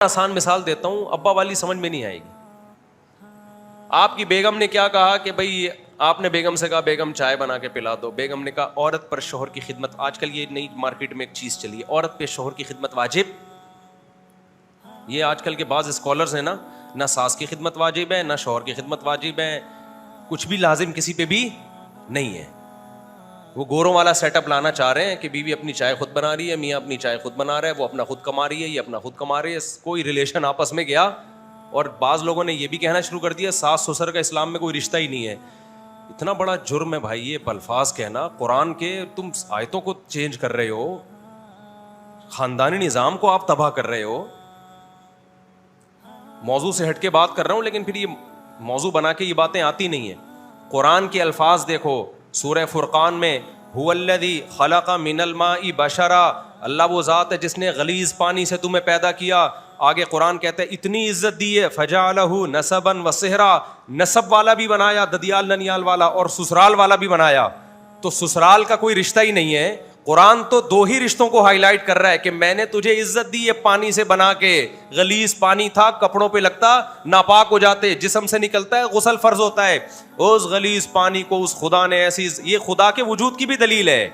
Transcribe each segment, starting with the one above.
آسان مثال دیتا ہوں, ابا والی سمجھ میں نہیں آئے گی. آپ کی بیگم نے کیا کہا کہ بھائی آپ نے بیگم سے کہا بیگم چائے بنا کے پلا دو. بیگم نے کہا عورت پر شوہر کی خدمت, آج کل یہ نئی مارکیٹ میں ایک چیز چلی ہے, عورت پہ شوہر کی خدمت واجب. یہ آج کل کے بعض اسکالرز ہیں نا, نہ ساس کی خدمت واجب ہے نہ شوہر کی خدمت واجب ہے, کچھ بھی لازم کسی پہ بھی نہیں ہے. وہ گوروں والا سیٹ اپ لانا چاہ رہے ہیں کہ بیوی اپنی چائے خود بنا رہی ہے, میاں اپنی چائے خود بنا رہا ہے, وہ اپنا خود کما رہی ہے, یہ اپنا خود کما رہی ہے. کوئی ریلیشن آپس میں گیا. اور بعض لوگوں نے یہ بھی کہنا شروع کر دیا ساس سسر کا اسلام میں کوئی رشتہ ہی نہیں ہے. اتنا بڑا جرم ہے بھائی یہ الفاظ کہنا. قرآن کے تم آیتوں کو چینج کر رہے ہو, خاندانی نظام کو آپ تباہ کر رہے ہو. موضوع سے ہٹ کے بات کر رہا ہوں, لیکن پھر یہ موضوع بنا کے یہ باتیں آتی نہیں ہیں. قرآن کے الفاظ دیکھو, سورہ فرقان میں هو الذی خلق من الماء بشرا, اللہ وہ ذات ہے جس نے غلیظ پانی سے تمہیں پیدا کیا. آگے قرآن کہتا ہے اتنی عزت دی ہے, فجعلہ نسبا وصہرا, نسب والا بھی بنایا, ددیال ننیال والا, اور سسرال والا بھی بنایا. تو سسرال کا کوئی رشتہ ہی نہیں ہے. قرآن تو دو ہی رشتوں کو ہائی لائٹ کر رہا ہے کہ میں نے تجھے عزت دی ہے پانی سے بنا کے. غلیظ پانی تھا, کپڑوں پہ لگتا ناپاک ہو جاتے, جسم سے نکلتا ہے غسل فرض ہوتا ہے. اس غلیظ پانی کو اس خدا نے ایسی, یہ خدا کے وجود کی بھی دلیل ہے.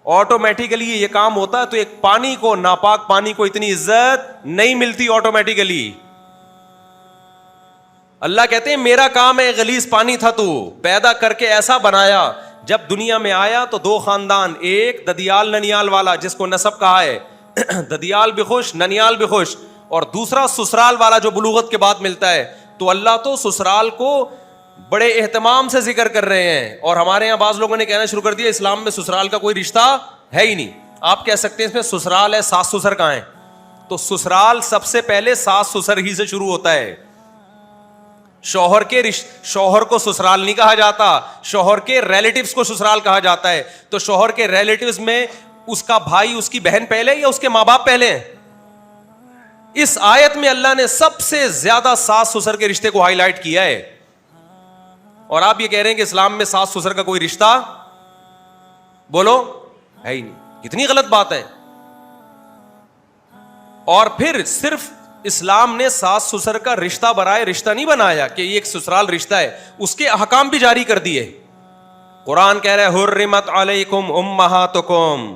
آٹومیٹیکلی یہ کام ہوتا ہے, تو ایک پانی کو, ناپاک پانی کو اتنی عزت نہیں ملتی آٹومیٹیکلی. اللہ کہتے ہیں میرا کام ہے, غلیظ پانی تھا تو پیدا کر کے ایسا بنایا. جب دنیا میں آیا تو دو خاندان, ایک ددیال ننیال والا جس کو نسب کہا ہے, ددیال بھی خوش ننیال بھی خوش, اور دوسرا سسرال والا جو بلوغت کے بعد ملتا ہے. تو اللہ تو سسرال کو بڑے اہتمام سے ذکر کر رہے ہیں, اور ہمارے یہاں بعض لوگوں نے کہنا شروع کر دیا اسلام میں سسرال کا کوئی رشتہ ہے ہی نہیں. آپ کہہ سکتے ہیں اس میں سسرال ہے, ساس سسر کہاں ہیں؟ تو سسرال سب سے پہلے ساس سسر ہی سے شروع ہوتا ہے. شوہر کو سسرال نہیں کہا جاتا, شوہر کے ریلیٹیوز کو سسرال کہا جاتا ہے. تو شوہر کے ریلیٹیوز میں اس کا بھائی اس کی بہن پہلے یا اس کے ماں باپ پہلے ہیں؟ اس آیت میں اللہ نے سب سے زیادہ ساس سسر کے رشتے کو ہائی لائٹ کیا ہے. اور آپ یہ کہہ رہے ہیں کہ اسلام میں ساس سسر کا کوئی رشتہ بولو ہے ہی نہیں. کتنی غلط بات ہے. اور پھر صرف اسلام نے ساس سسر کا رشتہ برائے رشتہ نہیں بنایا کہ یہ ایک سسرال رشتہ ہے, اس کے احکام بھی جاری کر دیے. قرآن کہہ رہا ہے حرمت علیکم امہاتکم,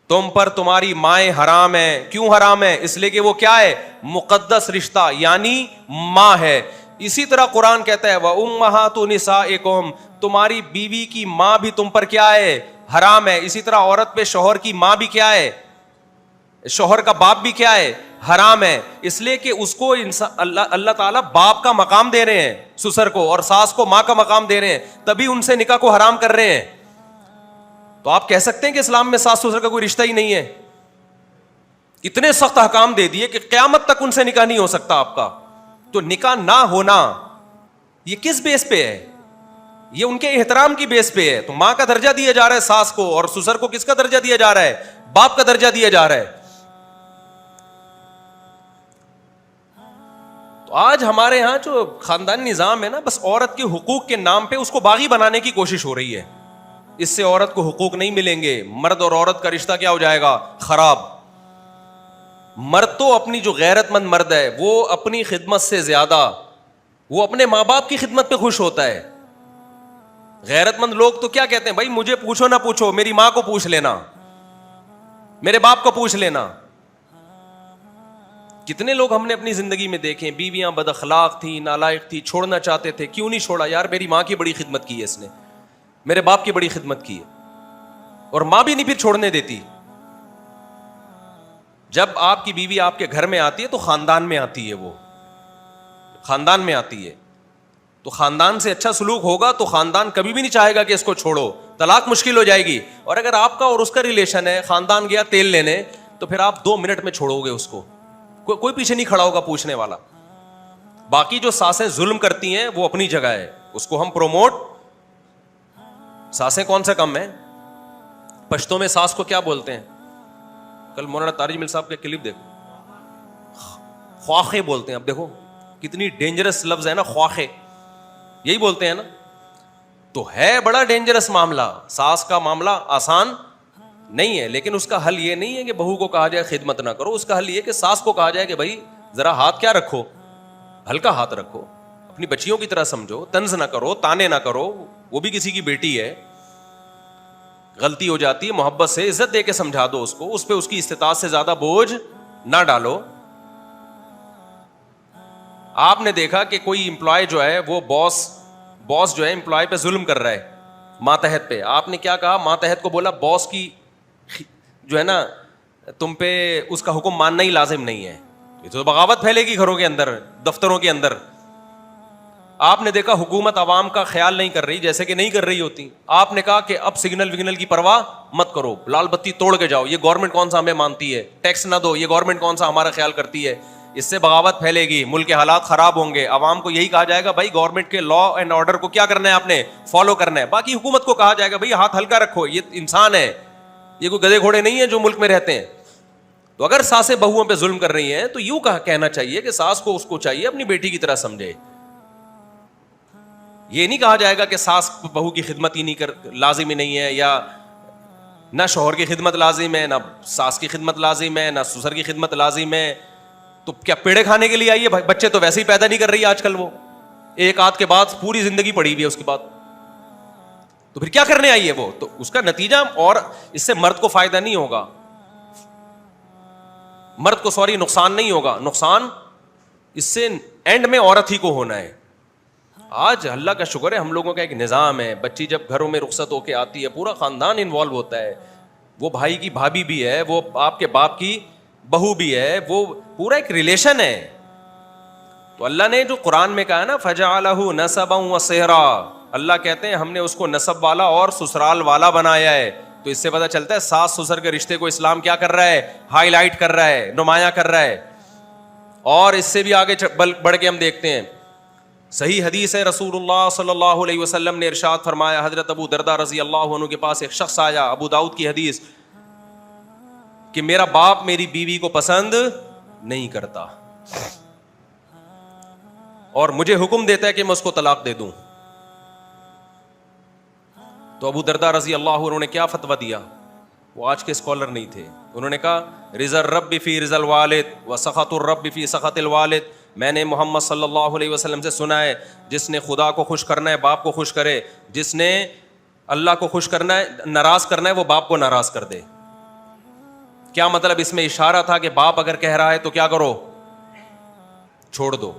تم پر تمہاری مائیں حرام ہے. کیوں حرام ہے؟ اس لیے کہ وہ کیا ہے؟ مقدس رشتہ, یعنی ماں ہے. اسی طرح قرآن کہتا ہے وَأُمَّهَاتُ نِسَائِكُمْ, تمہاری بیوی کی ماں بھی تم پر کیا ہے؟ حرام ہے. اسی طرح عورت پہ شوہر کی ماں بھی کیا ہے؟ شوہر کا باپ بھی کیا ہے؟ حرام ہے. اس لیے کہ اس کو اللہ تعالیٰ باپ کا مقام دے رہے ہیں سسر کو, اور ساس کو ماں کا مقام دے رہے ہیں, تبھی ان سے نکاح کو حرام کر رہے ہیں. تو آپ کہہ سکتے ہیں کہ اسلام میں ساس سسر کا کوئی رشتہ ہی نہیں ہے. اتنے سخت احکام دے دیے کہ قیامت تک ان سے نکاح نہیں ہو سکتا آپ کا. تو نکاح نہ ہونا یہ کس بیس پہ ہے؟ یہ ان کے احترام کی بیس پہ ہے. تو ماں کا درجہ دیا جا رہا ہے ساس کو, اور سسر کو کس کا درجہ دیا جا رہا ہے؟ باپ کا درجہ دیا جا رہا ہے. تو آج ہمارے ہاں جو خاندانی نظام ہے نا, بس عورت کے حقوق کے نام پہ اس کو باغی بنانے کی کوشش ہو رہی ہے. اس سے عورت کو حقوق نہیں ملیں گے. مرد اور عورت کا رشتہ کیا ہو جائے گا؟ خراب. مرد تو اپنی جو غیرت مند مرد ہے وہ اپنی خدمت سے زیادہ وہ اپنے ماں باپ کی خدمت پہ خوش ہوتا ہے. غیرت مند لوگ تو کیا کہتے ہیں؟ بھائی مجھے پوچھو نہ پوچھو, میری ماں کو پوچھ لینا, میرے باپ کو پوچھ لینا. کتنے لوگ ہم نے اپنی زندگی میں دیکھے, بیویاں بد اخلاق تھیں, نالائق تھی, چھوڑنا چاہتے تھے. کیوں نہیں چھوڑا؟ یار میری ماں کی بڑی خدمت کی ہے اس نے, میرے باپ کی بڑی خدمت کی ہے. اور ماں بھی نہیں پھر چھوڑنے دیتی. جب آپ کی بیوی آپ کے گھر میں آتی ہے تو خاندان میں آتی ہے, وہ خاندان میں آتی ہے. تو خاندان سے اچھا سلوک ہوگا تو خاندان کبھی بھی نہیں چاہے گا کہ اس کو چھوڑو, طلاق مشکل ہو جائے گی. اور اگر آپ کا اور اس کا ریلیشن ہے, خاندان گیا تیل لینے, تو پھر آپ 2 منٹ میں چھوڑو گے اس کو, کوئی پیچھے نہیں کھڑا ہوگا پوچھنے والا. باقی جو ساسیں ظلم کرتی ہیں وہ اپنی جگہ ہے, اس کو ہم پروموٹ. ساسیں کون سے کم ہیں؟ پشتوں میں ساس کو کیا بولتے ہیں؟ کل مولانا طارق مل صاحب کے کلپ دیکھو, خواخے بولتے ہیں. اب دیکھو کتنی ڈینجرس لفظ ہے نا, خواخے, یہی بولتے ہیں نا. تو ہے بڑا ڈینجرس معاملہ. ساس کا معاملہ آسان نہیں ہے. لیکن اس کا حل یہ نہیں ہے کہ بہو کو کہا جائے خدمت نہ کرو, اس کا حل یہ کہ ساس کو کہا جائے کہ بھائی ذرا ہاتھ کیا رکھو, ہلکا ہاتھ رکھو, اپنی بچیوں کی طرح سمجھو, طنز نہ کرو, تانے نہ کرو, وہ بھی کسی کی بیٹی ہے, غلطی ہو جاتی ہے, محبت سے عزت دے کے سمجھا دو اس کو, اس پہ اس کی استطاعت سے زیادہ بوجھ نہ ڈالو. آپ نے دیکھا کہ کوئی امپلائی جو ہے وہ باس جو ہے امپلائی پہ ظلم کر رہا ہے ماتحت پہ, آپ نے کیا کہا, ماتحت کو بولا باس کی جو ہے نا تم پہ اس کا حکم ماننا ہی لازم نہیں ہے. یہ تو بغاوت پھیلے گی گھروں کے اندر, دفتروں کے اندر. آپ نے دیکھا حکومت عوام کا خیال نہیں کر رہی, جیسے کہ نہیں کر رہی ہوتی. آپ نے کہا کہ اب سگنل وگنل کی پرواہ مت کرو, لال بتی توڑ کے جاؤ, یہ گورنمنٹ کون سا ہمیں مانتی ہے, ٹیکس نہ دو, یہ گورنمنٹ کون سا ہمارا خیال کرتی ہے. اس سے بغاوت پھیلے گی, ملک کے حالات خراب ہوں گے. عوام کو یہی کہا جائے گا بھائی گورنمنٹ کے لا اینڈ آرڈر کو کیا کرنا ہے, آپ نے فالو کرنا ہے. باقی حکومت کو کہا جائے گا بھائی ہاتھ ہلکا رکھو, یہ انسان ہے, یہ کوئی گدھے گھوڑے نہیں ہیں جو ملک میں رہتے ہیں. تو اگر ساسیں بہوؤں پہ ظلم کر رہی ہیں تو یوں کہنا چاہیے کہ ساس کو اس کو چاہیے اپنی بیٹی کی طرح سمجھے. یہ نہیں کہا جائے گا کہ ساس بہو کی خدمت ہی نہیں لازم ہی نہیں ہے, یا نہ شوہر کی خدمت لازم ہے, نہ ساس کی خدمت لازم ہے, نہ سسر کی خدمت لازم ہے. تو کیا پیڑے کھانے کے لیے آئی ہے؟ بچے تو ویسے ہی پیدا نہیں کر رہی آج کل, وہ ایک آدھ کے بعد پوری زندگی پڑی ہوئی ہے اس کے بعد, تو پھر کیا کرنے آئی ہے وہ؟ تو اس کا نتیجہ, اور اس سے مرد کو فائدہ نہیں ہوگا, مرد کو نقصان نہیں ہوگا, نقصان اس سے اینڈ میں عورت ہی کو ہونا ہے. آج اللہ کا شکر ہے ہم لوگوں کا ایک نظام ہے, بچی جب گھروں میں رخصت ہو کے آتی ہے پورا خاندان انوالو ہوتا ہے, وہ بھائی کی بھابھی بھی ہے, وہ آپ کے باپ کی بہو بھی ہے, وہ پورا ایک ریلیشن ہے. تو اللہ نے جو قرآن میں کہا ہے نا فَجَعَلَهُ نَسَبًا وَصِهْرًا, اللہ کہتے ہیں ہم نے اس کو نسب والا اور سسرال والا بنایا ہے. تو اس سے پتہ چلتا ہے ساس سسر کے رشتے کو اسلام کیا کر رہا ہے, ہائی لائٹ کر رہا ہے, نمایاں کر رہا ہے. اور اس سے بھی آگے بڑھ کے ہم دیکھتے ہیں, صحیح حدیث ہے, رسول اللہ صلی اللہ علیہ وسلم نے ارشاد فرمایا, حضرت ابو درداء رضی اللہ عنہ کے پاس ایک شخص آیا, ابو داؤد کی حدیث, کہ میرا باپ میری بیوی کو پسند نہیں کرتا اور مجھے حکم دیتا ہے کہ میں اس کو طلاق دے دوں. تو ابو درداء رضی اللہ عنہ نے کیا فتویٰ دیا, وہ آج کے اسکالر نہیں تھے, انہوں نے کہا رضا الرب فی رضا الوالد و سخط الرب فی سخط الوالد. میں نے محمد صلی اللہ علیہ وسلم سے سنا ہے, جس نے خدا کو خوش کرنا ہے باپ کو خوش کرے, جس نے اللہ کو خوش کرنا ہے ناراض کرنا ہے وہ باپ کو ناراض کر دے. کیا مطلب؟ اس میں اشارہ تھا کہ باپ اگر کہہ رہا ہے تو کیا کرو, چھوڑ دو.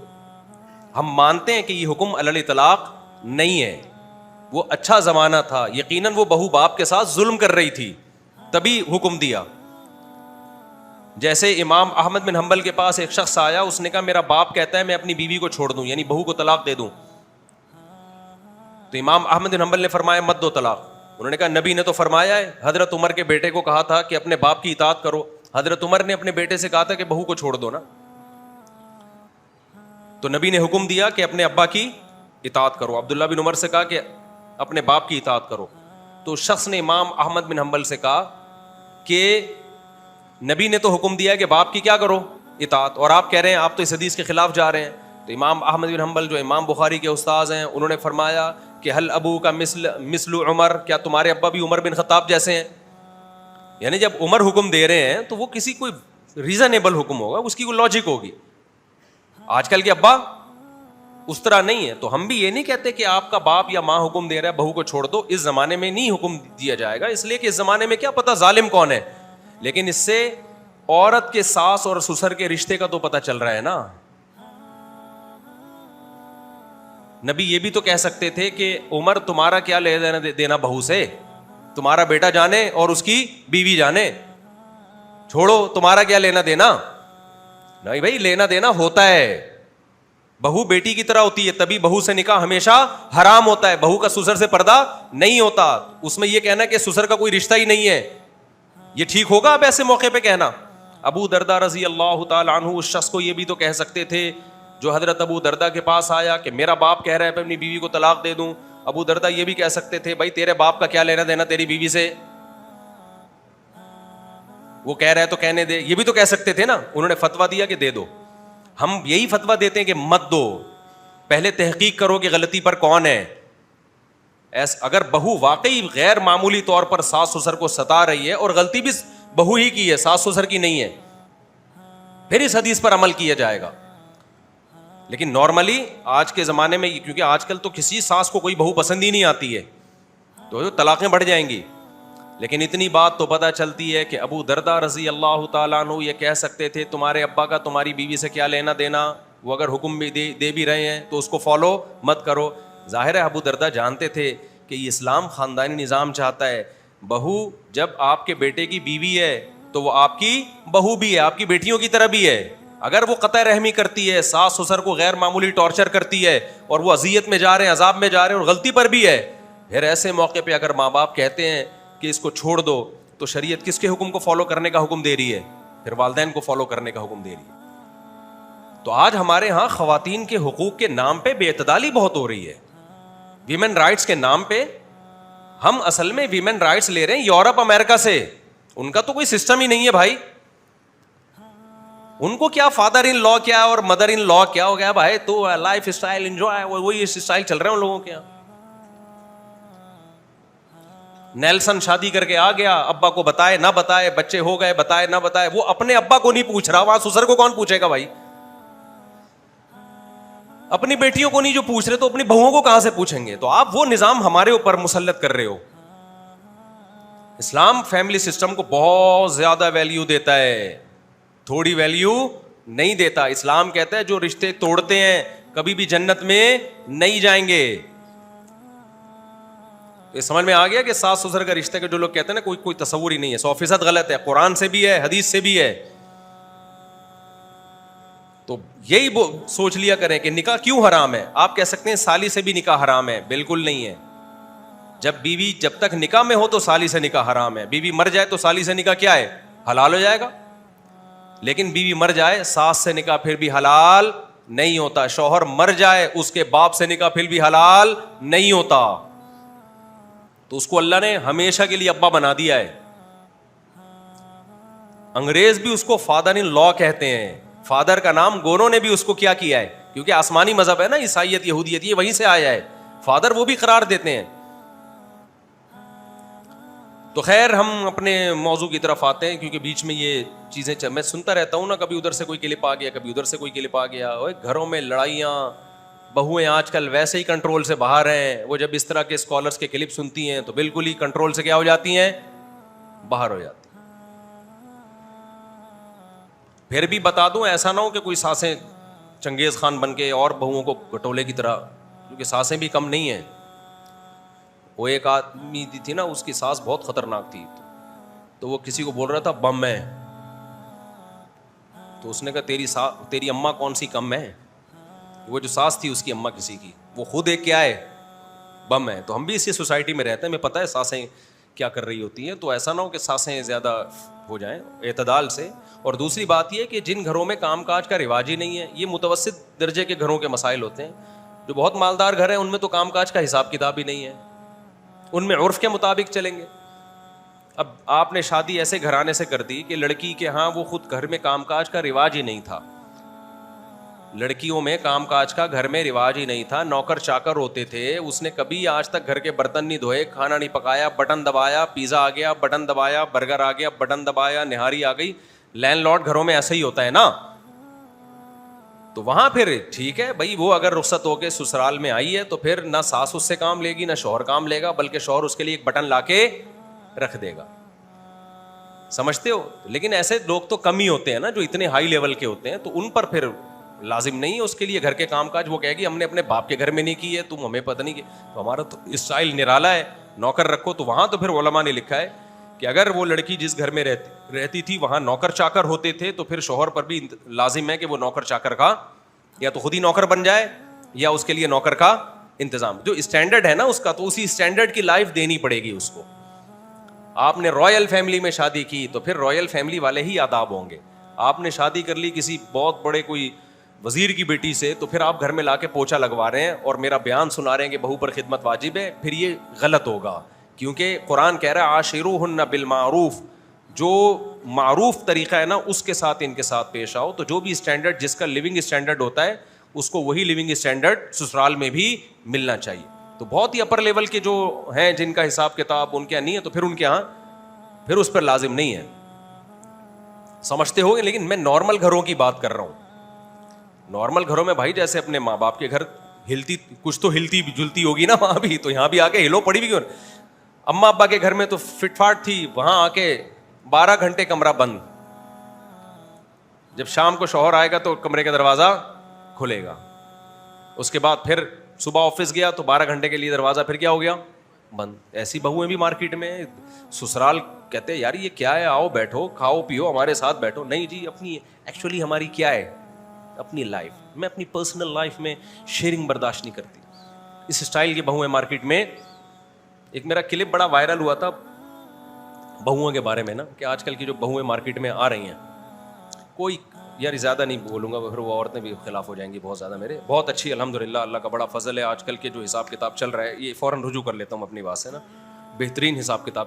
ہم مانتے ہیں کہ یہ حکم علی الاطلاق نہیں ہے, وہ اچھا زمانہ تھا, یقیناً وہ بہو باپ کے ساتھ ظلم کر رہی تھی تبھی حکم دیا. جیسے امام احمد بن حنبل کے پاس ایک شخص آیا, اس نے کہا میرا باپ کہتا ہے میں اپنی بیوی کو چھوڑ دوں, یعنی بہو کو طلاق دے دوں. تو امام احمد بن حنبل نے فرمایا مت دو طلاق. انہوں نے کہا نبی نے تو فرمایا ہے, حضرت عمر کے بیٹے کو کہا تھا کہ اپنے باپ کی اطاعت کرو, حضرت عمر نے اپنے بیٹے سے کہا تھا کہ بہو کو چھوڑ دو نا. تو نبی نے حکم دیا کہ اپنے ابا کی اطاعت کرو. عبداللہ بن عمر سے کہا کہ اپنے باپ کی اطاعت کرو. تو شخص نے امام احمد بن حنبل سے کہا کہ نبی نے تو حکم دیا کہ باپ کی کیا کرو, اطاعت, اور آپ کہہ رہے ہیں آپ تو اس حدیث کے خلاف جا رہے ہیں. تو امام احمد بن حنبل جو امام بخاری کے استاذ ہیں, انہوں نے فرمایا کہ حل ابو کا مثل عمر, کیا تمہارے ابا بھی عمر بن خطاب جیسے ہیں؟ یعنی جب عمر حکم دے رہے ہیں تو وہ کسی کوئی ریزنیبل حکم ہوگا, اس کی کوئی لاجک ہوگی. آج کل کے ابا اس طرح نہیں ہے. تو ہم بھی یہ نہیں کہتے کہ آپ کا باپ یا ماں حکم دے رہا ہے بہو کو چھوڑ دو, اس زمانے میں نہیں حکم دیا جائے گا, اس لیے کہ اس زمانے میں کیا پتا ظالم کون ہے. لیکن اس سے عورت کے ساس اور سسر کے رشتے کا تو پتہ چل رہا ہے نا. نبی یہ بھی تو کہہ سکتے تھے کہ عمر تمہارا کیا لے دینا بہو سے, تمہارا بیٹا جانے اور اس کی بیوی جانے, چھوڑو تمہارا کیا لینا دینا. نہیں بھائی, لینا دینا ہوتا ہے, بہو بیٹی کی طرح ہوتی ہے, تبھی بہو سے نکاح ہمیشہ حرام ہوتا ہے, بہو کا سسر سے پردہ نہیں ہوتا. اس میں یہ کہنا کہ سسر کا کوئی رشتہ ہی نہیں ہے, یہ ٹھیک ہوگا اب ایسے موقع پہ کہنا؟ ابو درداء رضی اللہ تعالی عنہ اس شخص کو یہ بھی تو کہہ سکتے تھے جو حضرت ابو درداء کے پاس آیا کہ میرا باپ کہہ رہا ہے میں اپنی بیوی کو طلاق دے دوں. ابو درداء یہ بھی کہہ سکتے تھے بھائی تیرے باپ کا کیا لینا دینا تیری بیوی سے, وہ کہہ رہا ہے تو کہنے دے, یہ بھی تو کہہ سکتے تھے نا. انہوں نے فتویٰ دیا کہ دے دو. ہم یہی فتویٰ دیتے ہیں کہ مت دو, پہلے تحقیق کرو کہ غلطی پر کون ہے. اگر بہو واقعی غیر معمولی طور پر ساس سسر کو ستا رہی ہے اور غلطی بھی بہو ہی کی ہے, ساس سسر کی نہیں ہے, پھر اس حدیث پر عمل کیا جائے گا. لیکن نارملی آج کے زمانے میں, کیونکہ آج کل تو کسی ساس کو کوئی بہو پسند ہی نہیں آتی ہے, تو طلاقیں بڑھ جائیں گی. لیکن اتنی بات تو پتہ چلتی ہے کہ ابو درداء رضی اللہ تعالیٰ عنہ یہ کہہ سکتے تھے تمہارے ابا کا تمہاری بیوی سے کیا لینا دینا, وہ اگر حکم بھی دے بھی رہے ہیں تو اس کو فالو مت کرو. ظاہر ہے ابو درداء جانتے تھے کہ یہ اسلام خاندانی نظام چاہتا ہے. بہو جب آپ کے بیٹے کی بیوی ہے تو وہ آپ کی بہو بھی ہے, آپ کی بیٹیوں کی طرح بھی ہے. اگر وہ قطع رحمی کرتی ہے, ساس سسر کو غیر معمولی ٹارچر کرتی ہے اور وہ اذیت میں جا رہے ہیں, عذاب میں جا رہے ہیں اور غلطی پر بھی ہے, پھر ایسے موقع پہ اگر ماں باپ کہتے ہیں کہ اس کو چھوڑ دو, تو شریعت کس کے حکم کو فالو کرنے کا حکم دے رہی ہے؟ پھر والدین کو فالو کرنے کا حکم دے رہی ہے. تو آج ہمارے ہاں خواتین کے حقوق کے نام پہ بے اعتدالی بہت ہو رہی ہے. ویمن رائٹس کے نام پہ ہم اصل میں ویمن رائٹس لے رہے ہیں یورپ امریکہ سے. ان کا تو کوئی سسٹم ہی نہیں ہے بھائی. ان کو کیا فادر ان لا کیا اور مدر ان لا کیا ہو گیا بھائی, تو لائف اسٹائل انجوائے, وہی اسٹائل چل رہے ہیں ان لوگوں کے یہاں. نیلسن شادی کر کے آ گیا, ابا کو بتائے نہ بتائے, بچے ہو گئے بتائے نہ بتائے, وہ اپنے ابا کو نہیں پوچھ رہا, وہاں سسر کو کون پوچھے گا بھائی؟ اپنی بیٹیوں کو نہیں جو پوچھ رہے تو اپنی بہوؤں کو کہاں سے پوچھیں گے؟ تو آپ وہ نظام ہمارے اوپر مسلط کر رہے ہو. اسلام فیملی سسٹم کو بہت زیادہ ویلیو دیتا ہے, تھوڑی ویلیو نہیں دیتا. اسلام کہتا ہے جو رشتے توڑتے ہیں کبھی بھی جنت میں نہیں جائیں گے. یہ سمجھ میں آ گیا کہ ساس سسر کا رشتہ کے جو لوگ کہتے ہیں نا کوئی تصور ہی نہیں ہے, 100% غلط ہے. قرآن سے بھی ہے, حدیث سے بھی ہے. تو یہی سوچ لیا کریں کہ نکاح کیوں حرام ہے. آپ کہہ سکتے ہیں سالی سے بھی نکاح حرام ہے, بالکل نہیں ہے. جب بیوی جب تک نکاح میں ہو تو سالی سے نکاح حرام ہے. بیوی مر جائے تو سالی سے نکاح کیا ہے؟ حلال ہو جائے گا. لیکن بیوی مر جائے ساس سے نکاح پھر بھی حلال نہیں ہوتا. شوہر مر جائے اس کے باپ سے نکاح پھر بھی حلال نہیں ہوتا. تو اس کو اللہ نے ہمیشہ کے لیے ابا بنا دیا ہے. انگریز بھی اس کو فادر ان لا کہتے ہیں. فادر کا نام گوروں نے بھی اس کو کیا ہے, کیونکہ آسمانی مذہب ہے نا, عیسائیت یہودیت, یہ وہیں سے آیا ہے. فادر وہ بھی قرار دیتے ہیں. تو خیر ہم اپنے موضوع کی طرف آتے ہیں, کیونکہ بیچ میں یہ چیزیں میں سنتا رہتا ہوں نا, کبھی ادھر سے کوئی کلپ آ گیا, کبھی ادھر سے کوئی کلپ آ گیا. گھروں میں لڑائیاں, بہویں آج کل ویسے ہی کنٹرول سے باہر ہیں. وہ جب اس طرح کے اسکالرس کے کلپ سنتی ہیں تو بالکل ہی کنٹرول سے کیا ہو جاتی ہیں, باہر ہو جاتی. پھر بھی بتا دوں, ایسا نہ ہو کہ کوئی ساسیں چنگیز خان بن کے اور بہوؤں کو گٹولے کی طرح, کیونکہ ساسیں بھی کم نہیں ہیں. وہ ایک آدمی تھی نا, اس کی ساس بہت خطرناک تھی, تو وہ کسی کو بول رہا تھا بم ہے. تو اس نے کہا تیری اماں کون سی کم ہے؟ وہ جو ساس تھی اس کی اماں کسی کی, وہ خود ایک کیا ہے, بم ہے. تو ہم بھی اسی سوسائٹی میں رہتے ہیں, ہمیں پتہ ہے ساسیں کیا کر رہی ہوتی ہیں. تو ایسا نہ ہو کہ ساسیں زیادہ ہو جائیں, اعتدال سے. اور دوسری بات یہ کہ جن گھروں میں کام کاج کا رواج ہی نہیں ہے, یہ متوسط درجے کے گھروں کے مسائل ہوتے ہیں. جو بہت مالدار گھر ہیں ان میں تو کام کاج کا حساب کتاب ہی نہیں ہے, ان میں عرف کے مطابق چلیں گے. اب آپ نے شادی ایسے گھرانے سے کر دی کہ لڑکی کے ہاں وہ خود گھر میں کام کاج کا رواج ہی نہیں تھا. لڑکیوں میں کام کاج کا گھر میں رواج ہی نہیں تھا, نوکر چاکر ہوتے تھے. اس نے کبھی آج تک گھر کے برتن نہیں دھوئے, کھانا نہیں پکایا, بٹن دبایا پیزا آ گیا, بٹن دبایا برگر آ گیا, بٹن دبایا نہاری آ گئی. لینڈ لارڈ گھروں میں ایسا ہی ہوتا ہے نا. تو وہاں پھر ٹھیک ہے بھائی, وہ اگر رخصت ہو کے سسرال میں آئی ہے تو پھر نہ ساس اس سے کام لے گی نہ شوہر کام لے گا, بلکہ شوہر اس کے لیے ایک بٹن لا کے رکھ دے گا. سمجھتے ہو؟ لیکن ایسے لوگ تو کم ہی ہوتے ہیں نا جو اتنے ہائی لیول کے ہوتے ہیں, تو ان پر پھر لازم نہیں ہے اس کے لیے گھر کے کام کاج. وہ کہے گی ہم نے اپنے باپ کے گھر میں نہیں کی ہے, تم ہمیں پتہ نہیں. تو ہمارا تو اسٹائل نرالا ہے, نوکر رکھو. تو وہاں تو پھر علماء نے لکھا ہے کہ اگر وہ لڑکی جس گھر میں رہتی تھی وہاں نوکر چاکر ہوتے تھے تو پھر شوہر پر بھی لازم ہے کہ وہ نوکر چاکر کا یا تو خود ہی نوکر بن جائے یا اس کے لیے نوکر کا انتظام. جو اسٹینڈرڈ ہے نا اس کا, تو اسی اسٹینڈرڈ کی لائف دینی پڑے گی اس کو. آپ نے رائل فیملی میں شادی کی تو پھر رائل فیملی والے ہی آداب ہوں گے. آپ نے شادی کر لی کسی بہت بڑے کوئی وزیر کی بیٹی سے, تو پھر آپ گھر میں لا کے پوچھا لگوا رہے ہیں اور میرا بیان سنا رہے ہیں کہ بہو پر خدمت واجب ہے, پھر یہ غلط ہوگا. کیونکہ قرآن کہہ رہا ہے عاشروہن بالمعروف, جو معروف طریقہ ہے نا اس کے ساتھ ان کے ساتھ پیش آؤ. تو جو بھی اسٹینڈرڈ جس کا لیونگ اسٹینڈرڈ ہوتا ہے اس کو وہی لیونگ اسٹینڈرڈ سسرال میں بھی ملنا چاہیے. تو بہت ہی اپر لیول کے جو ہیں جن کا حساب کتاب ان کے یہاں نہیں ہے تو پھر ان کے یہاں پھر اس پر لازم نہیں ہے. سمجھتے ہو گے, لیکن میں نارمل گھروں کی بات کر رہا ہوں. نارمل گھروں میں بھائی جیسے اپنے ماں باپ کے گھر ہلتی کچھ تو ہلتی جلتی ہوگی نا وہاں بھی, تو یہاں بھی آ کے ہلو پڑی بھی کیوں. اماں ابا کے گھر میں تو فٹ فاٹ تھی, وہاں آ کے 12 گھنٹے کمرہ بند. جب شام کو شوہر آئے گا تو کمرے کا دروازہ کھلے گا, اس کے بعد پھر صبح آفس گیا تو 12 گھنٹے کے لیے دروازہ پھر کیا ہو گیا بند. ایسی بہویں بھی مارکیٹ میں. سسرال کہتے ہیں یار یہ کیا ہے, آؤ بیٹھو کھاؤ پیو ہمارے ساتھ بیٹھو. نہیں جی, اپنی ایکچولی ہماری کیا ہے اپنی لائف, میں اپنی پرسنل لائف میں شیئرنگ برداشت نہیں کرتی. اس اسٹائل کی بہویں مارکیٹ میں. ایک میرا کلپ بڑا وائرل ہوا تھا بہوؤں کے بارے میں نا, کہ آج کل کی جو بہویں مارکیٹ میں آ رہی ہیں, کوئی یار زیادہ نہیں بولوں گا پھر وہ عورتیں بھی خلاف ہو جائیں گی بہت زیادہ. میرے بہت اچھی الحمدللہ, اللہ کا بڑا فضل ہے. آج کل کے جو حساب کتاب چل رہا ہے, یہ فوراً رجوع کر لیتا ہوں اپنی بات سے نا, بہترین حساب کتاب